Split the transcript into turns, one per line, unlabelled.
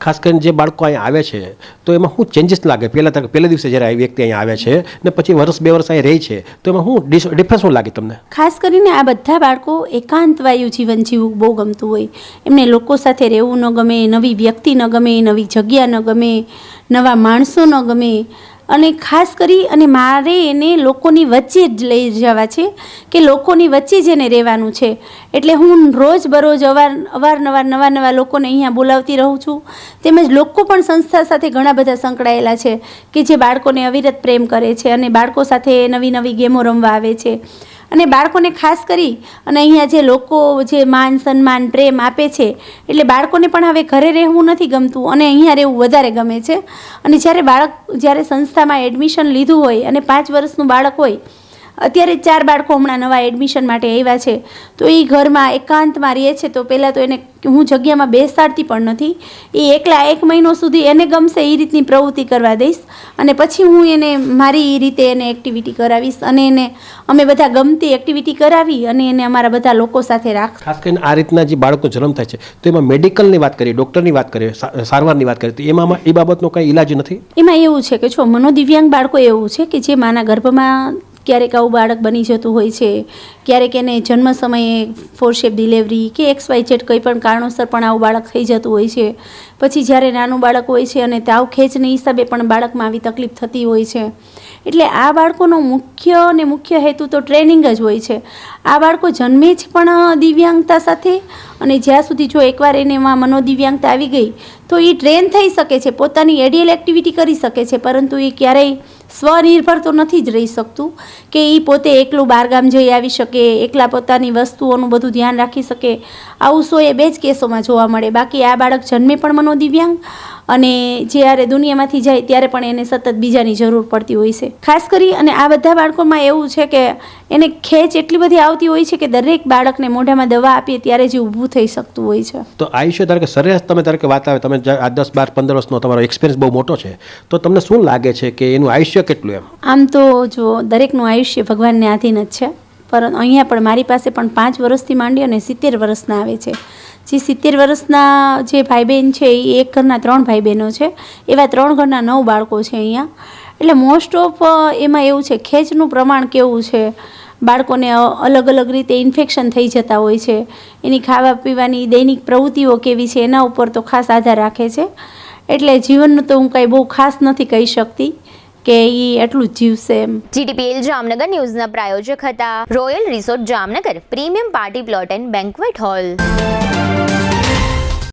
ખાસ કરીને જે બાળકો અહીંયા આવે છે તો એમાં શું ચેન્જીસ લાગે પહેલા દિવસે જ્યારે આ વ્યક્તિ અહીંયા આવે છે ને પછી વર્ષ 2 વર્ષ અહીંયા રહે છે તો એમાં શું ડિફરન્સ શું લાગે તમને?
ખાસ કરીને આ બધા બાળકો એકાંતવાયુ જીવન જીવવું બહુ ગમતું હોય. એમને લોકો સાથે રહેવું ન ગમે, નવી વ્યક્તિ ન ગમે, નવી જગ્યા ન ગમે, નવા માણસો ન ગમે. અને ખાસ કરી અને મારે એને લોકોની વચ્ચે જ લઈ જવા છે કે લોકોની વચ્ચે જ એને રહેવાનું છે. એટલે હું રોજબરોજ અવારનવાર નવા લોકોને અહીંયા બોલાવતી રહું છું. તેમજ લોકો પણ સંસ્થા સાથે ઘણા બધા સંકળાયેલા છે કે જે બાળકોને અવિરત પ્રેમ કરે છે અને બાળકો સાથે નવી ગેમો રમવા આવે છે. અને બાળકોને ખાસ કરી અને અહીંયા જે લોકો જે માન સન્માન પ્રેમ આપે છે એટલે બાળકોને પણ હવે ઘરે રહેવું નથી ગમતું અને અહીંયા રહેવું વધારે ગમે છે. અને જ્યારે સંસ્થામાં એડમિશન લીધું હોય અને 5 વર્ષનું બાળક હોય, અત્યારે 4 બાળકો હમણાં નવા એડમિશન માટે આવ્યા છે, તો એ ઘરમાં એકાંતમાં રહે છે. તો પહેલાં તો એને હું જગ્યામાં બેસાડતી પણ નથી. એ એકલા 1 મહિનો સુધી એને ગમશે એ રીતની પ્રવૃત્તિ કરવા દઈશ અને પછી હું એને મારી રીતે એને એક્ટિવિટી કરાવીશ અને એને અમે બધા ગમતી એક્ટિવિટી કરાવી અને એને અમારા બધા લોકો સાથે રાખ.
ખાસ કરીને આ રીતના જે બાળકો જન્મ થાય છે તો એમાં મેડિકલની વાત કરીએ, ડૉક્ટરની વાત કરીએ, સારવારની વાત કરીએ તો એમાં એ બાબતનો કંઈ ઈલાજ નથી?
એમાં એવું છે કે જો મનોદિવ્યાંગ બાળકો એવું છે કે જે માના ગર્ભમાં ક્યારેક આવું બાળક બની જતું હોય છે, ક્યારેક એને જન્મ સમયે ફોરશેપ ડિલિવરી કે XYZ કંઈ પણ કારણોસર પણ આવું બાળક થઈ જતું હોય છે. પછી જ્યારે નાનું બાળક હોય છે અને તાવ ખેંચને હિસાબે પણ બાળકમાં આવી તકલીફ થતી હોય છે. એટલે આ બાળકોનો મુખ્ય હેતુ તો ટ્રેનિંગ જ હોય છે. આ બાળકો જન્મે જ પણ દિવ્યાંગતા સાથે અને જ્યાં સુધી જો એકવાર એમાં મનોદિવ્યાંગતા આવી ગઈ તો એ ટ્રેન થઈ શકે છે, પોતાની એડિયલ એક્ટિવિટી કરી શકે છે, પરંતુ એ ક્યારેય સ્વનિર્ભર તો નથી જ રહી શકતું કે એ પોતે એકલું બહારગામ જઈ આવી શકે, એકલા પોતાની વસ્તુઓનું બધું ધ્યાન રાખી શકે. આવું 100 જ કેસોમાં જોવા મળે. બાકી આ બાળક જન્મે પણ મનોદિવ્યાંગ અને જ્યારે દુનિયામાંથી જાય ત્યારે પણ એને સતત બીજાની જરૂર પડતી હોય છે. ખાસ કરી અને આ બધા બાળકોમાં એવું છે કે એને ખેંચ એટલી બધી આવતી હોય છે કે દરેક બાળકને મોઢામાં દવા આપીએ ત્યારે જ ઊભું થઈ શકતું હોય છે.
તો આયુષ્ય ધારો કે સરેરાશ તમે વાત આવે, તમે આ 10, 12, 15 વર્ષનો તમારો એક્સપિરિયન્સ બહુ મોટો છે, તો તમને શું લાગે છે કે એનું આયુષ્ય કેટલું? એમ
આમ તો જો દરેકનું આયુષ્ય ભગવાનને આધીન જ છે, પરંતુ અહીંયા પણ મારી પાસે પણ 5 વર્ષથી માંડી અને 70 વર્ષના આવે છે. જે 70 વર્ષના જે ભાઈ બહેન છે એ એક ઘરના 3 ભાઈ બહેનો છે, એવા 3 ઘરના 9 બાળકો છે અહીંયા. એટલે મોસ્ટ ઓફ એમાં એવું છે ખેંચનું પ્રમાણ કેવું છે, બાળકોને અલગ રીતે ઇન્ફેક્શન થઈ જતા હોય છે, એની ખાવા પીવાની દૈનિક પ્રવૃત્તિઓ કેવી છે એના ઉપર તો ખાસ આધાર રાખે છે. એટલે જીવનનું તો હું કંઈ બહુ ખાસ નથી કહી શકતી કે એ એટલું જ જીવશે એમ.
GTPL જામનગર ન્યૂઝના પ્રાયોજક હતા royal resort Jamnagar, premium party plot and banquet hall.